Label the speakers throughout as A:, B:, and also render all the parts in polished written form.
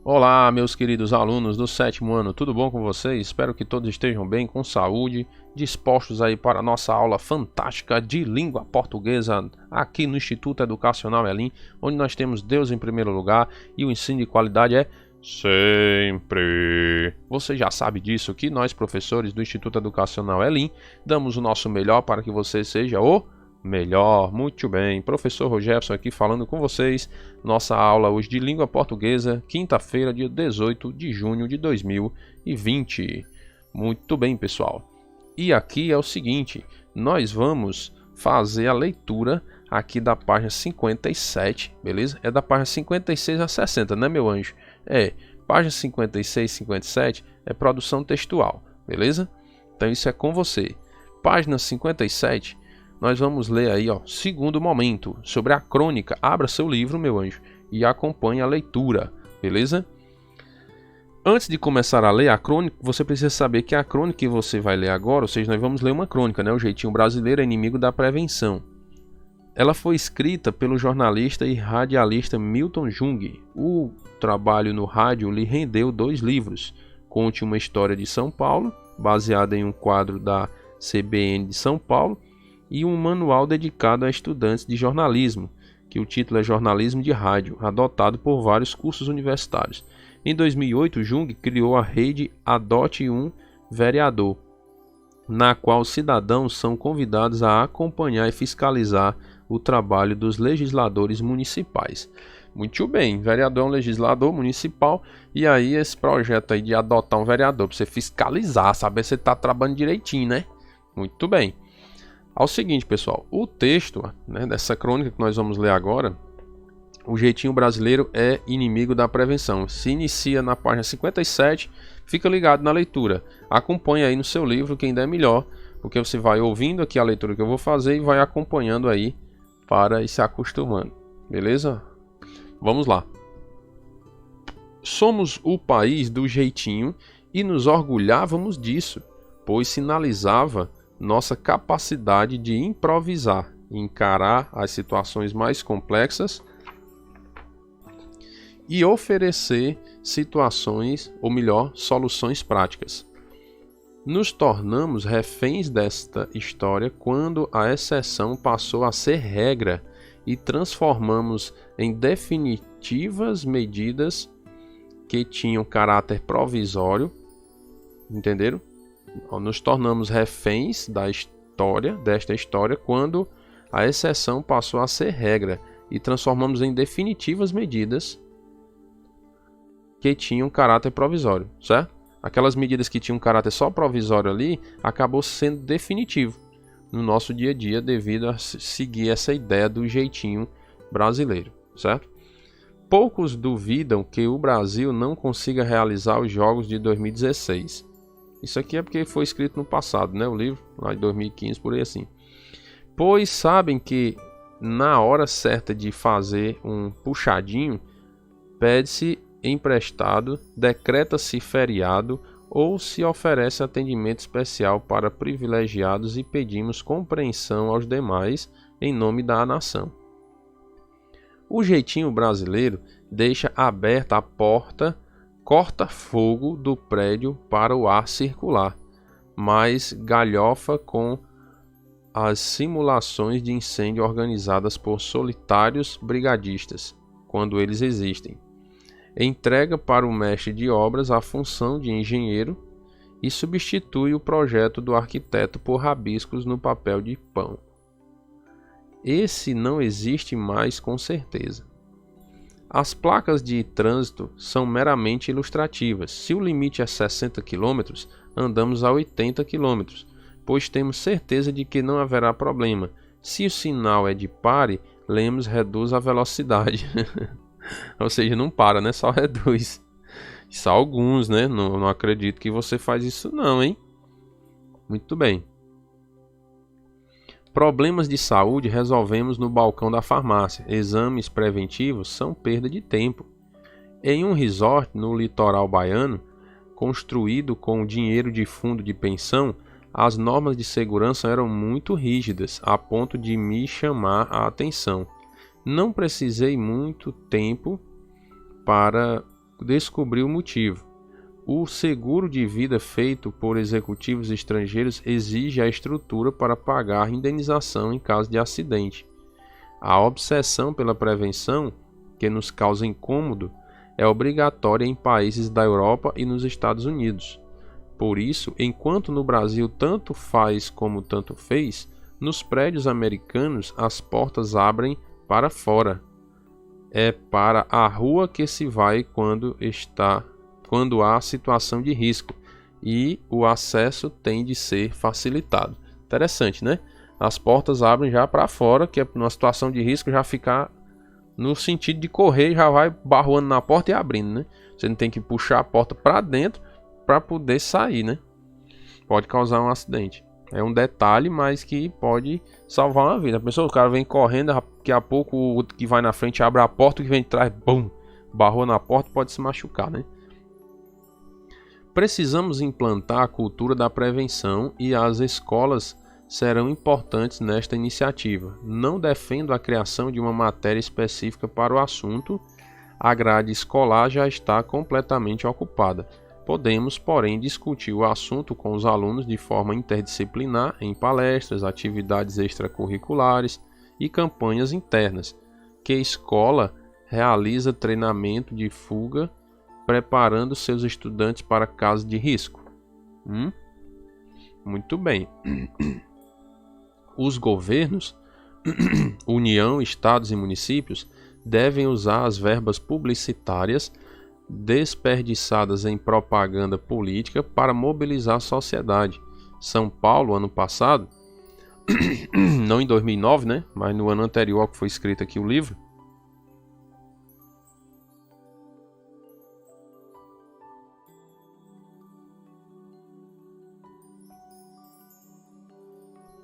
A: Olá, meus queridos alunos do sétimo ano, tudo bom com vocês? Espero que todos estejam bem, com saúde, dispostos aí para a nossa aula fantástica de língua portuguesa aqui no Instituto Educacional Elim, onde nós temos Deus em primeiro lugar e o ensino de qualidade é sempre. Você já sabe disso, que nós, professores do Instituto Educacional Elim, damos o nosso melhor para que você seja o melhor. Muito bem, professor Rogerson aqui falando com vocês. Nossa aula hoje de língua portuguesa, quinta-feira, dia 18 de junho de 2020. Muito bem, pessoal. E aqui é o seguinte, nós vamos fazer a leitura aqui da página 57, beleza? É da página 56 a 60, né, meu anjo? Página 56 e 57 é produção textual, beleza? Então isso é com você. Página 57, nós vamos ler aí, segundo momento, sobre a crônica. Abra seu livro, meu anjo, e acompanhe a leitura, beleza? Antes de começar a ler a crônica, você precisa saber que a crônica que você vai ler agora, ou seja, nós vamos ler uma crônica, né? O jeitinho brasileiro é inimigo da prevenção. Ela foi escrita pelo jornalista e radialista Milton Jung. O trabalho no rádio lhe rendeu 2 livros. Conte uma História de São Paulo, baseada em um quadro da CBN de São Paulo, e um manual dedicado a estudantes de jornalismo, que o título é Jornalismo de Rádio, adotado por vários cursos universitários. Em 2008, Jung criou a rede Adote um Vereador, na qual cidadãos são convidados a acompanhar e fiscalizar o trabalho dos legisladores municipais. Muito bem, vereador é um legislador municipal, e aí esse projeto aí de adotar um vereador, para você fiscalizar, saber se você está trabalhando direitinho, né? Muito bem. Ao seguinte, pessoal, o texto, né, dessa crônica que nós vamos ler agora, o jeitinho brasileiro é inimigo da prevenção. Se inicia na página 57, fica ligado na leitura. Acompanhe aí no seu livro, que ainda é melhor, porque você vai ouvindo aqui a leitura que eu vou fazer e vai acompanhando aí para ir se acostumando. Beleza? Vamos lá. Somos o país do jeitinho e nos orgulhávamos disso, pois sinalizava nossa capacidade de improvisar, encarar as situações mais complexas e oferecer soluções práticas. Nos tornamos reféns desta história quando a exceção passou a ser regra e transformamos em definitivas medidas que tinham caráter provisório, entenderam? Nos tornamos reféns desta história quando a exceção passou a ser regra e transformamos em definitivas medidas que tinham caráter provisório, certo? Aquelas medidas que tinham caráter só provisório ali, acabou sendo definitivo no nosso dia a dia devido a seguir essa ideia do jeitinho brasileiro, certo? Poucos duvidam que o Brasil não consiga realizar os Jogos de 2016. Isso aqui é porque foi escrito no passado, né? O livro, lá de 2015, por aí assim. Pois sabem que na hora certa de fazer um puxadinho, pede-se emprestado, decreta-se feriado ou se oferece atendimento especial para privilegiados e pedimos compreensão aos demais em nome da nação. O jeitinho brasileiro deixa aberta a porta corta-fogo do prédio para o ar circular, mas galhofa com as simulações de incêndio organizadas por solitários brigadistas, quando eles existem. Entrega para o mestre de obras a função de engenheiro e substitui o projeto do arquiteto por rabiscos no papel de pão. Esse não existe mais com certeza. As placas de trânsito são meramente ilustrativas. Se o limite é 60 km, andamos a 80 km, pois temos certeza de que não haverá problema. Se o sinal é de pare, lemos reduz a velocidade. Ou seja, não para, né? Só reduz. Só alguns, né? Não acredito que você faz isso não, hein? Muito bem. Problemas de saúde resolvemos no balcão da farmácia. Exames preventivos são perda de tempo. Em um resort no litoral baiano, construído com dinheiro de fundo de pensão, as normas de segurança eram muito rígidas, a ponto de me chamar a atenção. Não precisei muito tempo para descobrir o motivo. O seguro de vida feito por executivos estrangeiros exige a estrutura para pagar indenização em caso de acidente. A obsessão pela prevenção, que nos causa incômodo, é obrigatória em países da Europa e nos Estados Unidos. Por isso, enquanto no Brasil tanto faz como tanto fez, nos prédios americanos as portas abrem para fora. É para a rua que se vai quando há situação de risco, e o acesso tem de ser facilitado. Interessante, né? As portas abrem já para fora, que é numa situação de risco já ficar no sentido de correr, já vai barroando na porta e abrindo, né? Você não tem que puxar a porta para dentro para poder sair, né? Pode causar um acidente. É um detalhe, mas que pode salvar uma vida. A pessoa, o cara vem correndo, daqui a pouco o que vai na frente abre a porta, o que vem de trás, bum, barrou na porta, pode se machucar, né? Precisamos implantar a cultura da prevenção e as escolas serão importantes nesta iniciativa. Não defendo a criação de uma matéria específica para o assunto, a grade escolar já está completamente ocupada. Podemos, porém, discutir o assunto com os alunos de forma interdisciplinar em palestras, atividades extracurriculares e campanhas internas, que a escola realiza treinamento de fuga, preparando seus estudantes para casos de risco. Muito bem. Os governos, União, estados e municípios, devem usar as verbas publicitárias desperdiçadas em propaganda política para mobilizar a sociedade. São Paulo, ano passado, não em 2009, né, mas no ano anterior que foi escrito aqui o livro,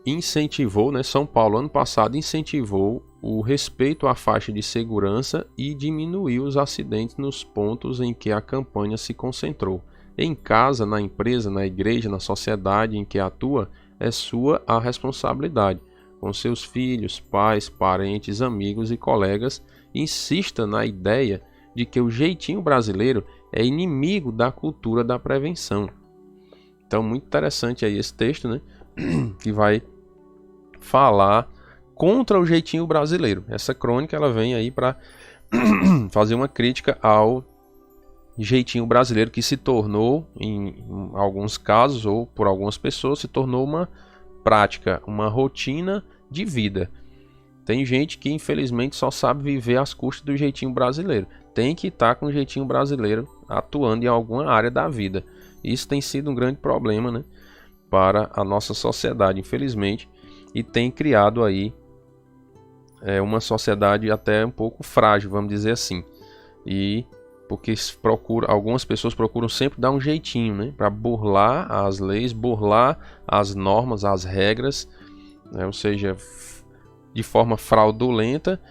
A: incentivou, né, São Paulo, ano passado, incentivou o respeito à faixa de segurança e diminuiu os acidentes nos pontos em que a campanha se concentrou. Em casa, na empresa, na igreja, na sociedade em que atua, é sua a responsabilidade. Com seus filhos, pais, parentes, amigos e colegas, insista na ideia de que o jeitinho brasileiro é inimigo da cultura da prevenção. Então, muito interessante aí esse texto, né, que vai falar contra o jeitinho brasileiro. Essa crônica ela vem aí para fazer uma crítica ao jeitinho brasileiro que se tornou, em alguns casos ou por algumas pessoas, se tornou uma prática, uma rotina de vida. Tem gente que infelizmente só sabe viver às custas do jeitinho brasileiro. Tem que estar com o jeitinho brasileiro atuando em alguma área da vida. Isso tem sido um grande problema, né, para a nossa sociedade, infelizmente, e tem criado aí uma sociedade até um pouco frágil, vamos dizer assim. E porque algumas pessoas procuram sempre dar um jeitinho, né, para burlar as leis, burlar as normas, as regras, né, ou seja, de forma fraudulenta,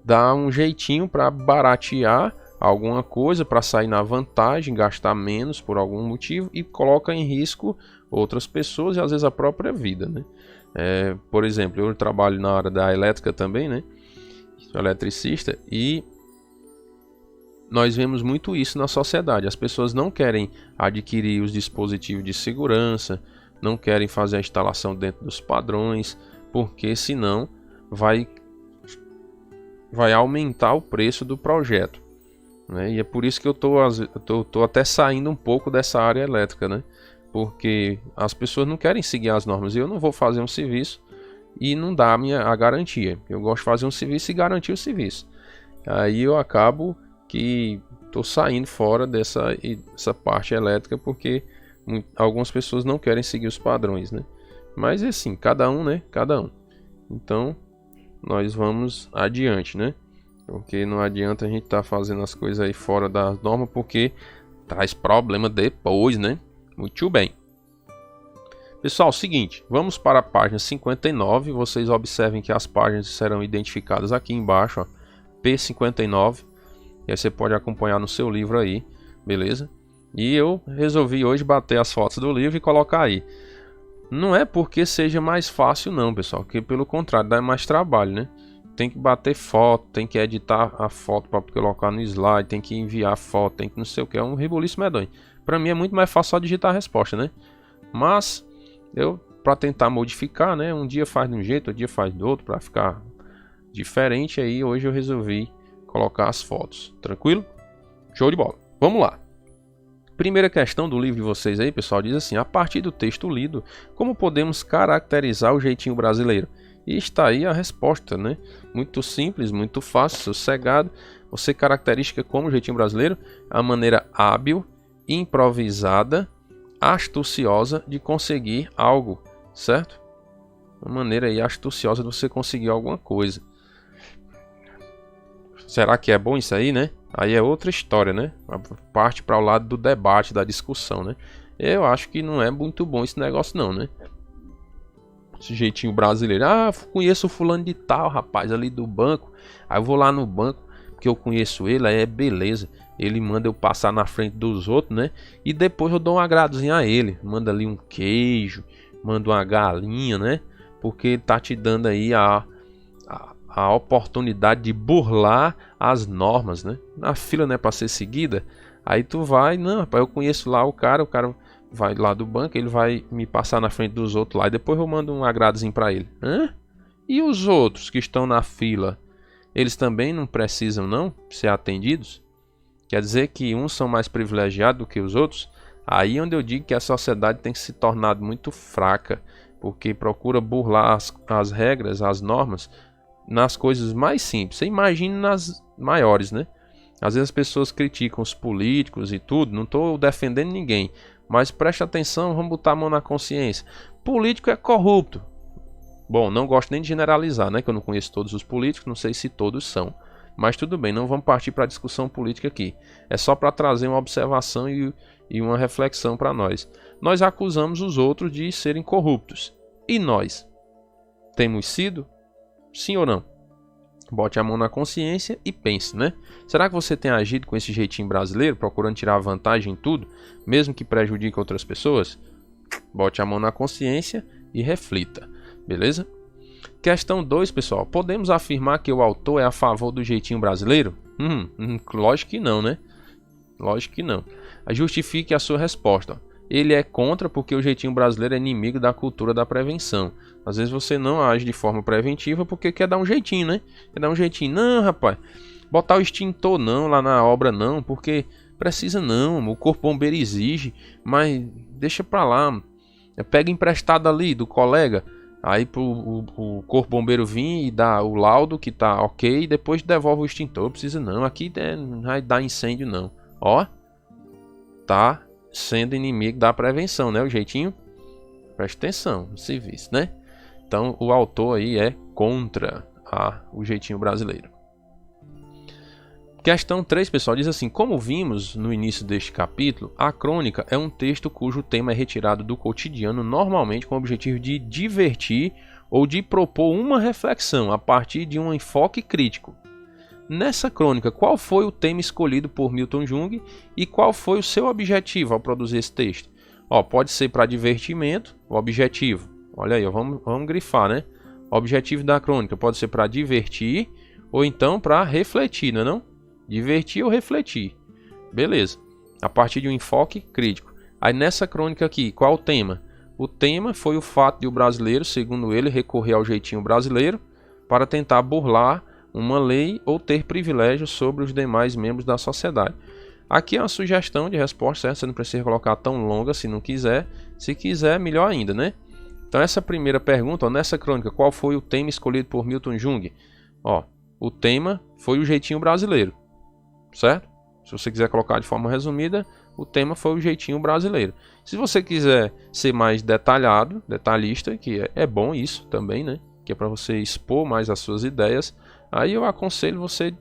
A: dar um jeitinho para baratear alguma coisa, para sair na vantagem, gastar menos por algum motivo e coloca em risco outras pessoas e às vezes a própria vida, né? Por exemplo, eu trabalho na área da elétrica também, né? Sou eletricista e nós vemos muito isso na sociedade. As pessoas não querem adquirir os dispositivos de segurança, não querem fazer a instalação dentro dos padrões, porque senão vai aumentar o preço do projeto, né? E é por isso que eu tô até saindo um pouco dessa área elétrica, né? Porque as pessoas não querem seguir as normas e eu não vou fazer um serviço e não dá a garantia. Eu gosto de fazer um serviço e garantir o serviço. Aí eu acabo que estou saindo fora dessa parte elétrica porque algumas pessoas não querem seguir os padrões, né? Mas assim, cada um, né? Cada um. Então, nós vamos adiante, né? Porque não adianta a gente estar fazendo as coisas aí fora da norma porque traz problema depois, né? Muito bem. Pessoal, seguinte, vamos para a página 59. Vocês observem que as páginas serão identificadas aqui embaixo, ó, P59. E aí você pode acompanhar no seu livro aí, beleza? E eu resolvi hoje bater as fotos do livro e colocar aí. Não é porque seja mais fácil não, pessoal, que pelo contrário, dá mais trabalho, né? tem que bater foto, tem que editar a foto para colocar no slide, tem que enviar foto, tem que não sei o que, é um rebuliço medonho. Para mim é muito mais fácil só digitar a resposta, né? Mas eu, para tentar modificar, né, um dia faz de um jeito, outro dia faz do outro, para ficar diferente, aí hoje eu resolvi colocar as fotos. Tranquilo? Show de bola. Vamos lá. Primeira questão do livro de vocês aí, pessoal, diz assim: a partir do texto lido, como podemos caracterizar o jeitinho brasileiro? E está aí a resposta, né? Muito simples, muito fácil, sossegado. Você caracteriza como o jeitinho brasileiro a maneira hábil, improvisada, astuciosa de conseguir algo, certo? Uma maneira aí astuciosa de você conseguir alguma coisa. Será que é bom isso aí, né? Aí é outra história, né? Parte para o lado do debate, da discussão, né? Eu acho que não é muito bom esse negócio não, né? Esse jeitinho brasileiro. Ah, conheço o fulano de tal, rapaz, ali do banco. Aí eu vou lá no banco, porque eu conheço ele, aí é beleza. Ele manda eu passar na frente dos outros, né? E depois eu dou um agradozinho a ele. Manda ali um queijo, manda uma galinha, né? Porque ele tá te dando aí a oportunidade de burlar as normas, né? Na fila, né, para ser seguida. Aí tu vai, não, rapaz, eu conheço lá o cara vai lá do banco, ele vai me passar na frente dos outros lá e depois eu mando um agradozinho para ele. Hã? E os outros que estão na fila, eles também não precisam não ser atendidos? Quer dizer que uns são mais privilegiados do que os outros? Aí é onde eu digo que a sociedade tem se tornado muito fraca, porque procura burlar as regras, as normas, nas coisas mais simples. Você imagina nas maiores, né? Às vezes as pessoas criticam os políticos e tudo, não estou defendendo ninguém, mas preste atenção, vamos botar a mão na consciência. Político é corrupto. Bom, não gosto nem de generalizar, né? Que eu não conheço todos os políticos, não sei se todos são. Mas tudo bem, não vamos partir para a discussão política aqui. É só para trazer uma observação e uma reflexão para nós. Nós acusamos os outros de serem corruptos. E nós? Temos sido? Sim ou não? Bote a mão na consciência e pense, né? Será que você tem agido com esse jeitinho brasileiro, procurando tirar vantagem em tudo, mesmo que prejudique outras pessoas? Bote a mão na consciência e reflita, beleza? Questão 2, pessoal. Podemos afirmar que o autor é a favor do jeitinho brasileiro? Lógico que não, né? Lógico que não. Justifique a sua resposta. Ele é contra porque o jeitinho brasileiro é inimigo da cultura da prevenção. Às vezes você não age de forma preventiva porque quer dar um jeitinho, né? Quer dar um jeitinho. Não, rapaz. Botar o extintor não lá na obra não, porque precisa não. O corpo bombeiro exige, mas deixa pra lá. Pega emprestado ali do colega. Aí o corpo bombeiro vir e dar o laudo que tá ok e depois devolve o extintor. Precisa não. Aqui não vai dar incêndio não. Ó. Tá sendo inimigo da prevenção, né? O jeitinho. Preste atenção no serviço, né? Então o autor aí é contra o jeitinho brasileiro. Questão 3, pessoal, diz assim: como vimos no início deste capítulo, a crônica é um texto cujo tema é retirado do cotidiano, normalmente com o objetivo de divertir ou de propor uma reflexão a partir de um enfoque crítico. Nessa crônica, qual foi o tema escolhido por Milton Jung e qual foi o seu objetivo ao produzir esse texto? Pode ser para divertimento, o objetivo. Olha aí, vamos grifar, né? O objetivo da crônica pode ser para divertir ou então para refletir, não é não? Divertir ou refletir. Beleza. A partir de um enfoque crítico. Aí nessa crônica aqui, qual o tema? O tema foi o fato de o brasileiro, segundo ele, recorrer ao jeitinho brasileiro para tentar burlar uma lei ou ter privilégios sobre os demais membros da sociedade. Aqui é uma sugestão de resposta, certo? Você não precisa colocar tão longa se não quiser. Se quiser, melhor ainda, né? Então essa primeira pergunta, nessa crônica, qual foi o tema escolhido por Milton Jung? O tema foi o jeitinho brasileiro, certo? Se você quiser colocar de forma resumida, o tema foi o jeitinho brasileiro. Se você quiser ser mais detalhista, que é bom isso também, né? Que é para você expor mais as suas ideias, aí eu aconselho você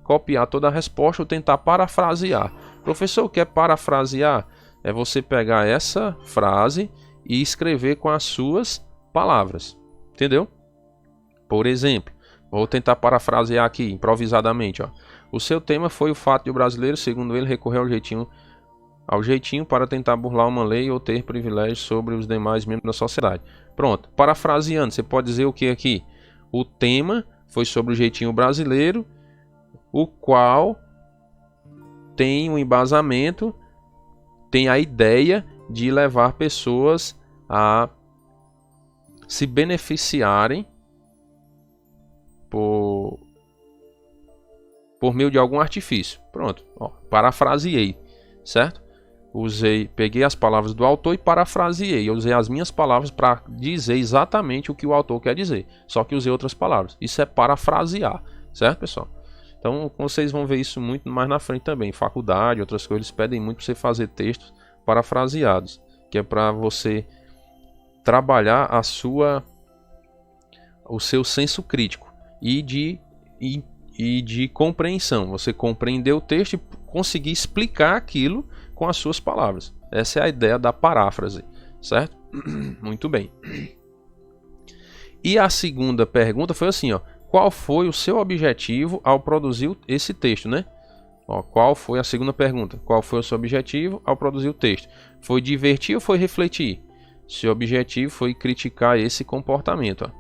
A: copiar toda a resposta ou tentar parafrasear. Professor, o que é parafrasear? É você pegar essa frase e escrever com as suas palavras. Entendeu? Por exemplo, vou tentar parafrasear aqui, improvisadamente. O seu tema foi o fato de o brasileiro, segundo ele, recorrer ao jeitinho para tentar burlar uma lei ou ter privilégios sobre os demais membros da sociedade. Pronto, parafraseando, você pode dizer o que aqui? O tema foi sobre o jeitinho brasileiro, o qual tem um embasamento, tem a ideia de levar pessoas a se beneficiarem por meio de algum artifício. Pronto, ó, parafraseei, certo? Peguei as palavras do autor e parafraseei. Eu usei as minhas palavras para dizer exatamente o que o autor quer dizer, só que usei outras palavras. Isso é parafrasear, certo, pessoal? Então vocês vão ver isso muito mais na frente também. Faculdade, outras coisas, eles pedem muito para você fazer textos parafraseados, que é para você trabalhar o seu senso crítico e de compreensão. Você compreender o texto e conseguir explicar aquilo com as suas palavras. Essa é a ideia da paráfrase, certo? Muito bem. E a segunda pergunta foi assim, ó: qual foi o seu objetivo ao produzir esse texto, né? Ó, qual foi a segunda pergunta? Qual foi o seu objetivo ao produzir o texto? Foi divertir ou foi refletir? Seu objetivo foi criticar esse comportamento, ó.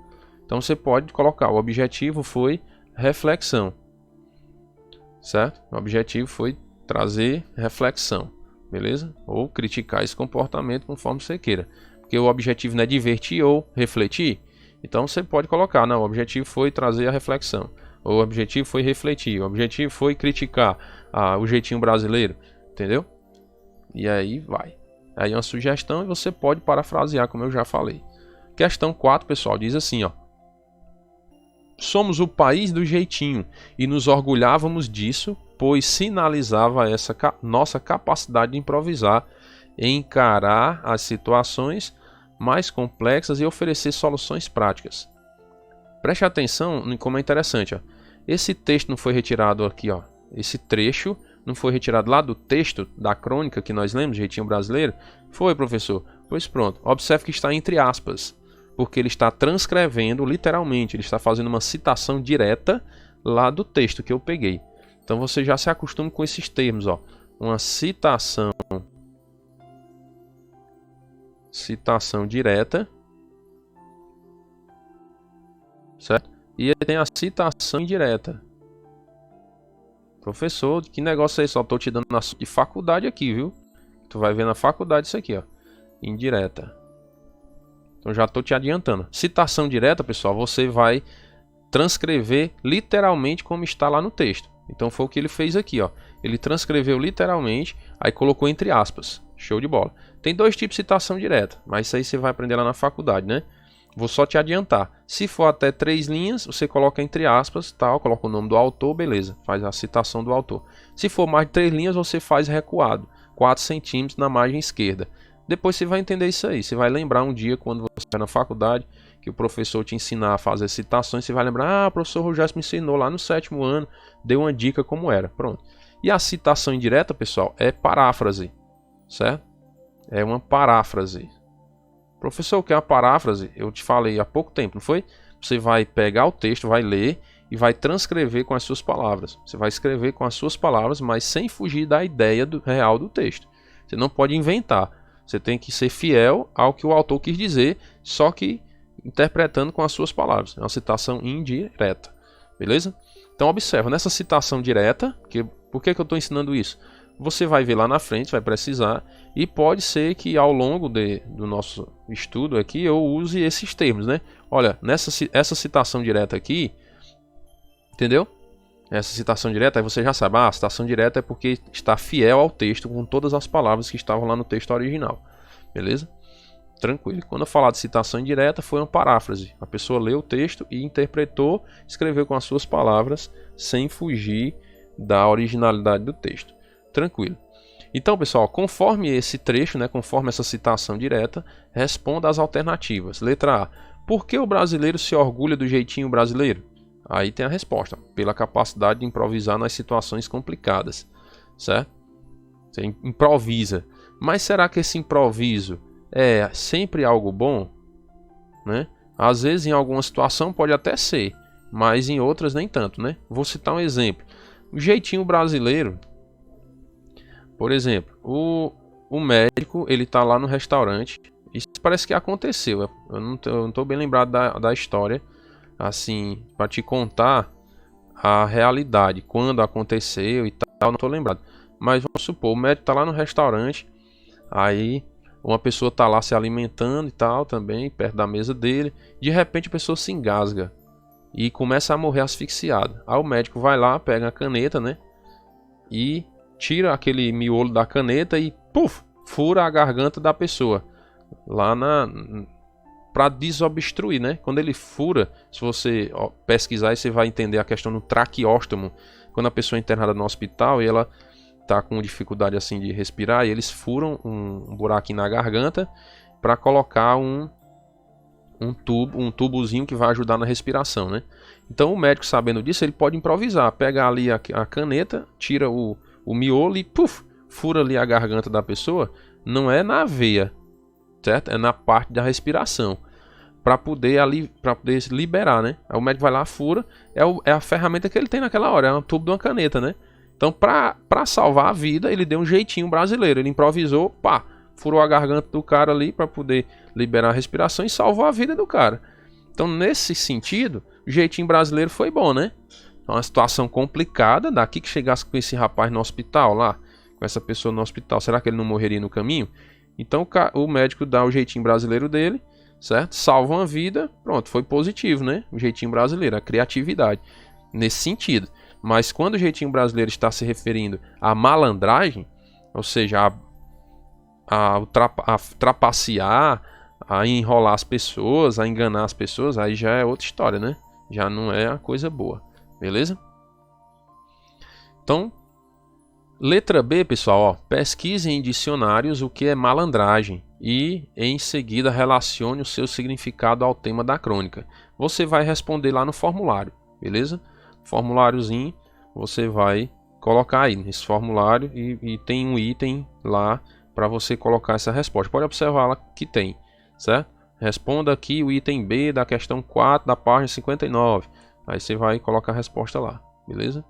A: Então você pode colocar: o objetivo foi reflexão, certo? O objetivo foi trazer reflexão, beleza? Ou criticar esse comportamento conforme você queira, porque o objetivo não é divertir ou refletir. Então você pode colocar: não, o objetivo foi trazer a reflexão, ou o objetivo foi refletir, o objetivo foi criticar o jeitinho brasileiro, entendeu? E aí vai. Aí é uma sugestão e você pode parafrasear, como eu já falei. Questão 4, pessoal, diz assim, ó: somos o país do jeitinho e nos orgulhávamos disso, pois sinalizava essa nossa capacidade de improvisar, encarar as situações mais complexas e oferecer soluções práticas. Preste atenção em como é interessante, ó. Esse texto não foi retirado aqui, ó. Esse trecho não foi retirado lá do texto da crônica que nós lemos, Jeitinho Brasileiro? Foi, professor? Pois pronto. Observe que está entre aspas, porque ele está transcrevendo literalmente, ele está fazendo uma citação direta lá do texto que eu peguei. Então você já se acostuma com esses termos, ó. Uma citação direta, certo? E ele tem a citação indireta. Professor, que negócio é esse? Só estou te dando na de faculdade aqui, viu? Tu vai ver na faculdade isso aqui, ó. Indireta. Então já estou te adiantando. Citação direta, pessoal, você vai transcrever literalmente como está lá no texto. Então foi o que ele fez aqui, ó. Ele transcreveu literalmente, aí colocou entre aspas. Show de bola. Tem dois tipos de citação direta, mas isso aí você vai aprender lá na faculdade, né? Vou só te adiantar. Se for até 3 linhas, você coloca entre aspas, tal, coloca o nome do autor, beleza, faz a citação do autor. Se for mais de 3 linhas, você faz recuado, 4 centímetros na margem esquerda. Depois você vai entender isso aí. Você vai lembrar um dia, quando você estiver na faculdade, que o professor te ensinar a fazer citações, você vai lembrar: o professor Rogério me ensinou lá no 7º ano, deu uma dica como era. Pronto. E a citação indireta, pessoal, é paráfrase, certo? É uma paráfrase. Professor, o que é a paráfrase? Eu te falei há pouco tempo, não foi? Você vai pegar o texto, vai ler e vai transcrever com as suas palavras. Você vai escrever com as suas palavras, mas sem fugir da ideia real do texto. Você não pode inventar. Você tem que ser fiel ao que o autor quis dizer, só que interpretando com as suas palavras. É uma citação indireta. Beleza? Então observa, nessa citação direta, por que eu estou ensinando isso? Você vai ver lá na frente, vai precisar, e pode ser que ao longo do nosso estudo aqui eu use esses termos, né? Olha, essa citação direta aqui, entendeu? Essa citação direta, aí você já sabe, a citação direta é porque está fiel ao texto com todas as palavras que estavam lá no texto original, beleza? Tranquilo. Quando eu falar de citação indireta, foi uma paráfrase. A pessoa leu o texto e interpretou, escreveu com as suas palavras, sem fugir da originalidade do texto. Tranquilo. Então, pessoal, conforme esse trecho, né, conforme essa citação direta, responda às alternativas. Letra A: por que o brasileiro se orgulha do jeitinho brasileiro? Aí tem a resposta: pela capacidade de improvisar nas situações complicadas, certo? Você improvisa. Mas será que esse improviso é sempre algo bom, né? Às vezes em alguma situação pode até ser, mas em outras nem tanto, né? Vou citar um exemplo. O jeitinho brasileiro, por exemplo, o médico, ele tá lá no restaurante, isso parece que aconteceu, eu não tô bem lembrado da história assim, para te contar a realidade, quando aconteceu e tal, não tô lembrado. Mas vamos supor, o médico tá lá no restaurante, aí uma pessoa tá lá se alimentando e tal também, perto da mesa dele. De repente a pessoa se engasga e começa a morrer asfixiada. Aí o médico vai lá, pega a caneta, né? E tira aquele miolo da caneta e puf, fura a garganta da pessoa. Lá para desobstruir, né? Quando ele fura, se você pesquisar, você vai entender a questão do traqueóstomo. Quando a pessoa é internada no hospital e ela tá com dificuldade assim de respirar, e eles furam um buraquinho na garganta para colocar um tubozinho que vai ajudar na respiração, né? Então o médico, sabendo disso, ele pode improvisar, pega ali a caneta, tira o miolo e puf, fura ali a garganta da pessoa. Não é na veia, certo? É na parte da respiração, para poder liberar, né? Aí o médico vai lá, fura, é a ferramenta que ele tem naquela hora, é um tubo de uma caneta, né? Então, para salvar a vida, ele deu um jeitinho brasileiro, ele improvisou, pá, furou a garganta do cara ali para poder liberar a respiração e salvou a vida do cara. Então, nesse sentido, o jeitinho brasileiro foi bom, né? Então, uma situação complicada, daqui que chegasse com esse rapaz no hospital lá, com essa pessoa no hospital, será que ele não morreria no caminho? Então, o médico dá o jeitinho brasileiro dele, certo? Salva uma vida, pronto, foi positivo, né? O jeitinho brasileiro, a criatividade, nesse sentido. Mas quando o jeitinho brasileiro está se referindo à malandragem, ou seja, a trapacear, a enrolar as pessoas, a enganar as pessoas, aí já é outra história, né? Já não é a coisa boa, beleza? Então, letra B, pessoal, ó, pesquise em dicionários o que é malandragem e em seguida relacione o seu significado ao tema da crônica. Você vai responder lá no formulário, beleza? Formuláriozinho, você vai colocar aí nesse formulário e tem um item lá para você colocar essa resposta. Pode observar lá que tem, certo? Responda aqui o item B da questão 4 da página 59. Aí você vai colocar a resposta lá, beleza?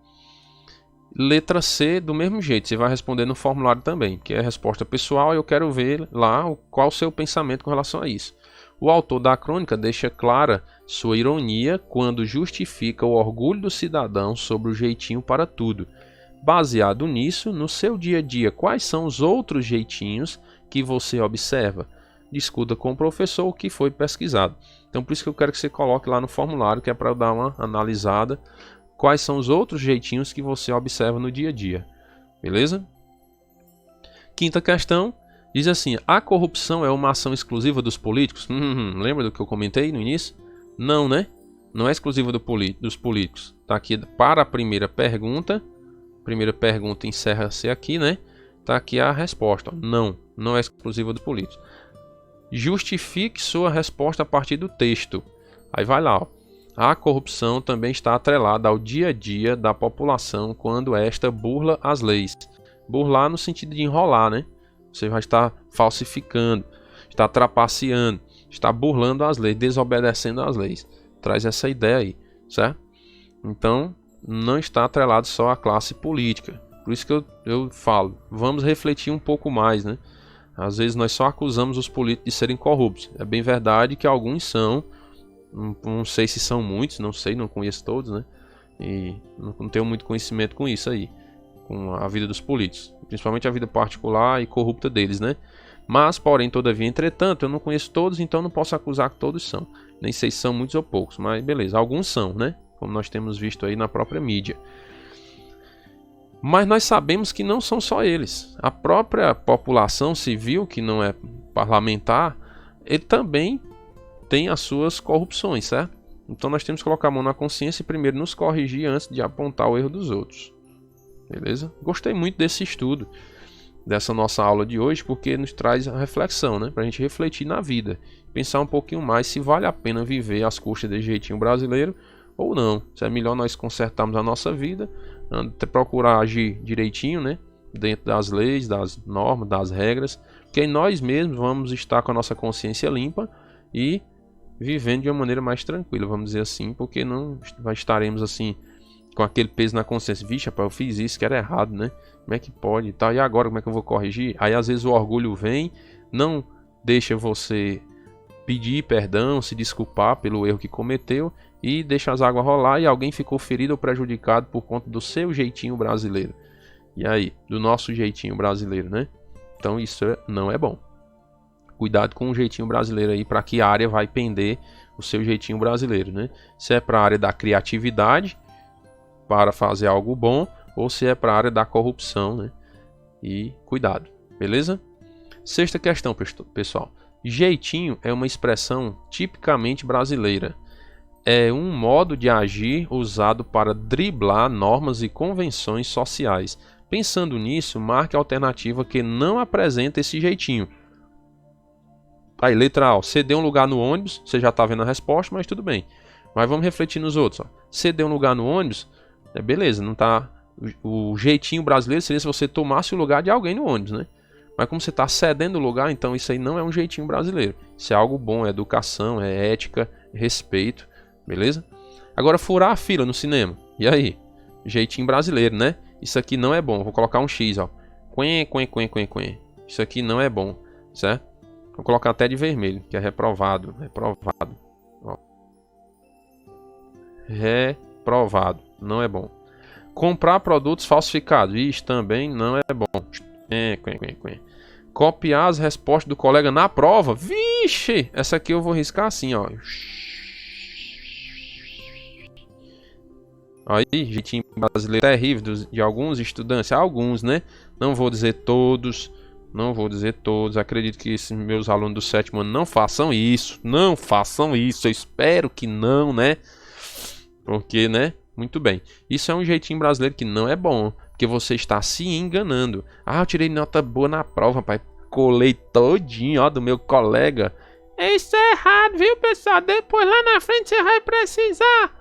A: Letra C, do mesmo jeito, você vai responder no formulário também, que é a resposta pessoal, e eu quero ver lá qual o seu pensamento com relação a isso. O autor da crônica deixa clara sua ironia quando justifica o orgulho do cidadão sobre o jeitinho para tudo. Baseado nisso, no seu dia a dia, quais são os outros jeitinhos que você observa? Discuta com o professor o que foi pesquisado. Então, por isso que eu quero que você coloque lá no formulário, que é para eu dar uma analisada. Quais são os outros jeitinhos que você observa no dia a dia? Beleza? Quinta questão. Diz assim, a corrupção é uma ação exclusiva dos políticos? Lembra do que eu comentei no início? Não, né? Não é exclusiva dos políticos. Tá aqui para a primeira pergunta. Primeira pergunta encerra-se aqui, né? Tá aqui a resposta. Não, não é exclusiva dos políticos. Justifique sua resposta a partir do texto. Aí vai lá, ó. A corrupção também está atrelada ao dia a dia da população quando esta burla as leis. Burlar no sentido de enrolar, né? Você vai estar falsificando, está trapaceando, está burlando as leis, desobedecendo às leis. Traz essa ideia aí, certo? Então, não está atrelado só à classe política. Por isso que eu falo, vamos refletir um pouco mais, né? Às vezes nós só acusamos os políticos de serem corruptos. É bem verdade que alguns são, não sei se são muitos, não sei, não conheço todos, né? E não tenho muito conhecimento com isso aí, com a vida dos políticos, principalmente a vida particular e corrupta deles, né? Mas, porém, todavia, entretanto, eu não conheço todos, então não posso acusar que todos são. Nem sei se são muitos ou poucos, mas beleza, alguns são, né? Como nós temos visto aí na própria mídia. Mas nós sabemos que não são só eles. A própria população civil, que não é parlamentar, ele também tem as suas corrupções, certo? Então nós temos que colocar a mão na consciência e primeiro nos corrigir antes de apontar o erro dos outros. Beleza? Gostei muito desse estudo, dessa nossa aula de hoje, porque nos traz a reflexão, né? Pra gente refletir na vida, pensar um pouquinho mais se vale a pena viver às custas desse jeitinho brasileiro ou não. Se é melhor nós consertarmos a nossa vida, procurar agir direitinho, né? Dentro das leis, das normas, das regras, que nós mesmos vamos estar com a nossa consciência limpa e vivendo de uma maneira mais tranquila, vamos dizer assim, porque não estaremos assim com aquele peso na consciência. Vixe, rapaz, eu fiz isso que era errado, né? Como é que pode e tal? E agora como é que eu vou corrigir? Aí às vezes o orgulho vem, não deixa você pedir perdão, se desculpar pelo erro que cometeu e deixa as águas rolar e alguém ficou ferido ou prejudicado por conta do seu jeitinho brasileiro. E aí, do nosso jeitinho brasileiro, né? Então isso não é bom. Cuidado com o jeitinho brasileiro aí, para que área vai pender o seu jeitinho brasileiro, né? Se é para a área da criatividade, para fazer algo bom, ou se é para a área da corrupção, né? E cuidado, beleza? Sexta questão, pessoal. Jeitinho é uma expressão tipicamente brasileira. É um modo de agir usado para driblar normas e convenções sociais. Pensando nisso, marque a alternativa que não apresenta esse jeitinho. Aí, letra A, ceder um lugar no ônibus. Você já está vendo a resposta, mas tudo bem. Mas vamos refletir nos outros. Ó. Ceder um lugar no ônibus, beleza, não tá. O jeitinho brasileiro seria se você tomasse o lugar de alguém no ônibus, né? Mas como você está cedendo o lugar, então isso aí não é um jeitinho brasileiro. Isso é algo bom, é educação, é ética, respeito, beleza? Agora, furar a fila no cinema. E aí? Jeitinho brasileiro, né? Isso aqui não é bom. Vou colocar um X, ó. Quen, quen, quen, quen, quen. Isso aqui não é bom, certo? Vou colocar até de vermelho, que é reprovado. Reprovado. Ó. Reprovado. Não é bom. Comprar produtos falsificados. Isso também não é bom. Copiar as respostas do colega na prova. Vixe! Essa aqui eu vou riscar assim, ó. Aí, jeitinho brasileiro terrível de alguns estudantes. Alguns, né? Não vou dizer todos. Não vou dizer todos. Acredito que esses meus alunos do sétimo ano não façam isso. Não façam isso. Eu espero que não, né? Porque, né? Muito bem. Isso é um jeitinho brasileiro que não é bom. Porque você está se enganando. Ah, eu tirei nota boa na prova, rapaz. Colei todinho, ó, do meu colega. Isso é errado, viu, pessoal? Depois lá na frente você vai precisar.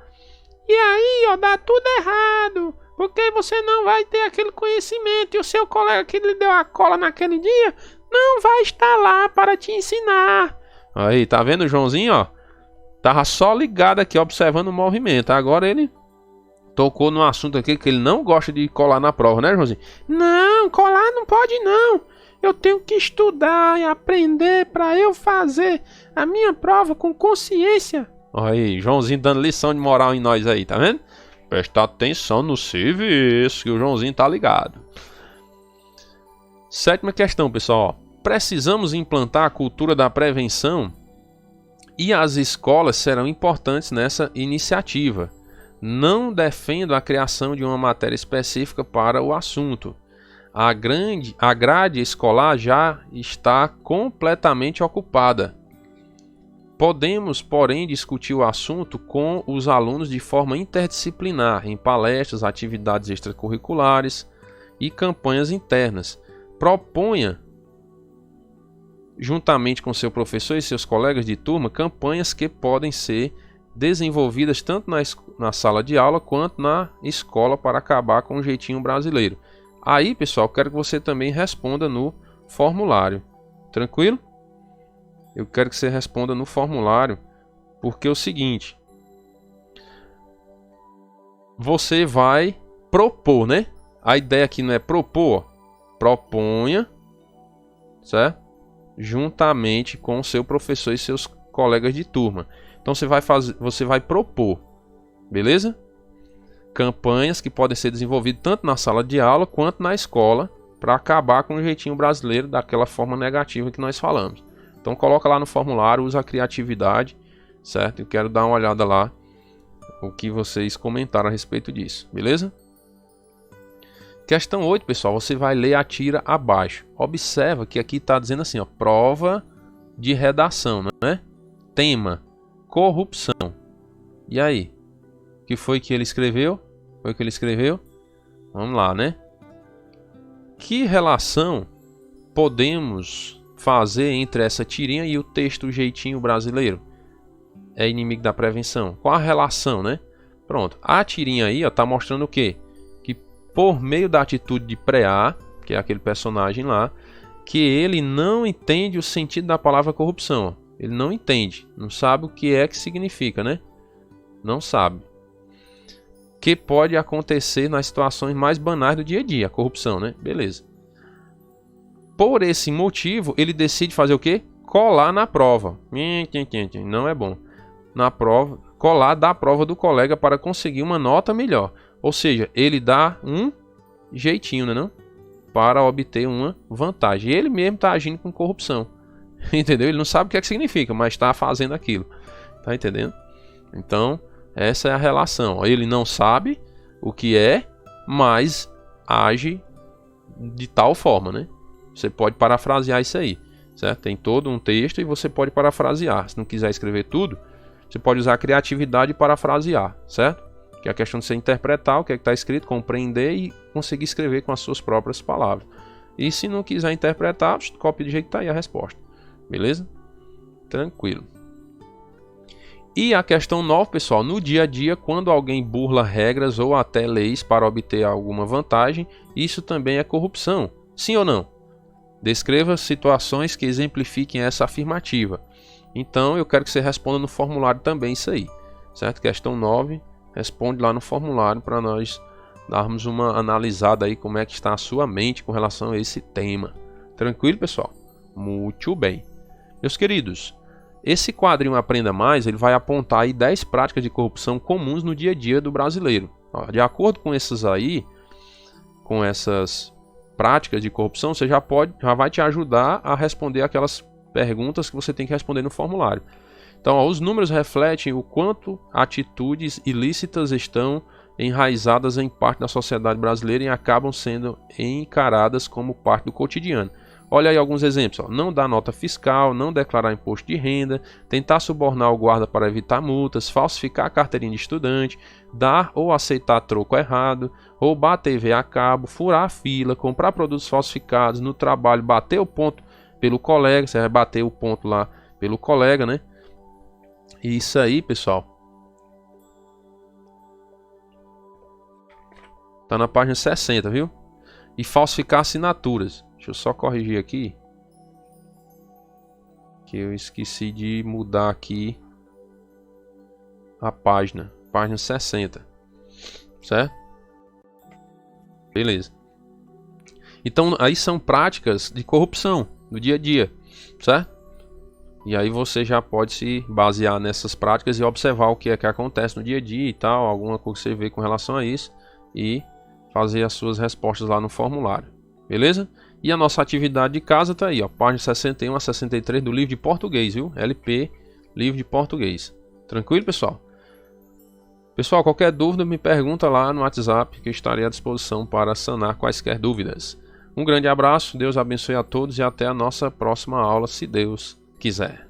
A: E aí, ó, dá tudo errado. Porque você não vai ter aquele conhecimento. E o seu colega que lhe deu a cola naquele dia não vai estar lá para te ensinar. Aí, tá vendo o Joãozinho, ó? Tava só ligado aqui, observando o movimento. Agora ele tocou no assunto aqui que ele não gosta de colar na prova, né, Joãozinho? Não, colar não pode não. Eu tenho que estudar e aprender para eu fazer a minha prova com consciência. Olha aí, Joãozinho dando lição de moral em nós aí, tá vendo? Presta atenção no serviço, que o Joãozinho tá ligado. Sétima questão, pessoal. Precisamos implantar a cultura da prevenção e as escolas serão importantes nessa iniciativa. Não defendo a criação de uma matéria específica para o assunto. A grade escolar já está completamente ocupada. Podemos, porém, discutir o assunto com os alunos de forma interdisciplinar, em palestras, atividades extracurriculares e campanhas internas. Proponha, juntamente com seu professor e seus colegas de turma, campanhas que podem ser desenvolvidas tanto na sala de aula quanto na escola para acabar com o jeitinho brasileiro. Aí, pessoal, quero que você também responda no formulário. Tranquilo? Eu quero que você responda no formulário, porque é o seguinte. Você vai propor, né? A ideia aqui não é propor. Proponha, certo? Juntamente com o seu professor e seus colegas de turma. Então você vai propor, beleza? Campanhas que podem ser desenvolvidas tanto na sala de aula quanto na escola para acabar com o jeitinho brasileiro daquela forma negativa que nós falamos. Então coloca lá no formulário, usa a criatividade, certo? Eu quero dar uma olhada lá o que vocês comentaram a respeito disso, beleza? Questão 8, pessoal, você vai ler a tira abaixo. Observa que aqui está dizendo assim, ó, prova de redação, né? Tema, corrupção. E aí? O que foi que ele escreveu? Foi o que ele escreveu? Vamos lá, né? Que relação podemos fazer entre essa tirinha e o texto Jeitinho Brasileiro? É inimigo da prevenção. Qual a relação, né? Pronto. A tirinha aí, ó, tá mostrando o quê? Que por meio da atitude de Preá, que é aquele personagem lá, que ele não entende o sentido da palavra corrupção. Ó. Ele não entende, não sabe o que é que significa, né? Não sabe. Que pode acontecer nas situações mais banais do dia a dia, a corrupção, né? Beleza. Por esse motivo, ele decide fazer o quê? colar na prova. Não é bom. Na prova, colar da prova do colega para conseguir uma nota melhor. Ou seja, ele dá um jeitinho, né, não? Para obter uma vantagem. Ele mesmo está agindo com corrupção. Entendeu? Ele não sabe o que é que significa, mas está fazendo aquilo. Tá entendendo? Então, essa é a relação. Ele não sabe o que é, mas age de tal forma, né? Você pode parafrasear isso aí, certo? Tem todo um texto e você pode parafrasear. Se não quiser escrever tudo, você pode usar a criatividade e parafrasear, certo? Que é a questão de você interpretar o que é que está escrito, compreender e conseguir escrever com as suas próprias palavras. E se não quiser interpretar, copia do jeito que está aí a resposta. Beleza? Tranquilo. E a questão 9, pessoal, no dia a dia, quando alguém burla regras ou até leis para obter alguma vantagem, isso também é corrupção. Sim ou não? Descreva situações que exemplifiquem essa afirmativa. Então, eu quero que você responda no formulário também isso aí. Certo? Questão 9, responde lá no formulário para nós darmos uma analisada aí como é que está a sua mente com relação a esse tema. Tranquilo, pessoal? Muito bem. Meus queridos, esse quadrinho Aprenda Mais, ele vai apontar aí 10 práticas de corrupção comuns no dia a dia do brasileiro. De acordo com essas aí, com essas práticas de corrupção, você já vai te ajudar a responder aquelas perguntas que você tem que responder no formulário. Então, os números refletem o quanto atitudes ilícitas estão enraizadas em parte da sociedade brasileira e acabam sendo encaradas como parte do cotidiano. Olha aí alguns exemplos. Não dar nota fiscal, não declarar imposto de renda, tentar subornar o guarda para evitar multas, falsificar a carteirinha de estudante, dar ou aceitar troco errado, roubar a TV a cabo, furar a fila, comprar produtos falsificados, no trabalho bater o ponto pelo colega, você vai bater o ponto lá pelo colega, né? E isso aí, pessoal, tá na página 60, viu? E falsificar assinaturas. Deixa eu só corrigir aqui, que eu esqueci de mudar aqui a página. Página 60. Certo? Beleza. Então, aí são práticas de corrupção no dia a dia, certo? E aí você já pode se basear nessas práticas e observar o que é que acontece no dia a dia e tal, alguma coisa que você vê com relação a isso e fazer as suas respostas lá no formulário. Beleza? E a nossa atividade de casa tá aí, ó, página 61 a 63 do livro de português, viu? LP, livro de português. Tranquilo, pessoal? Pessoal, qualquer dúvida me pergunta lá no WhatsApp que eu estarei à disposição para sanar quaisquer dúvidas. Um grande abraço, Deus abençoe a todos e até a nossa próxima aula, se Deus quiser.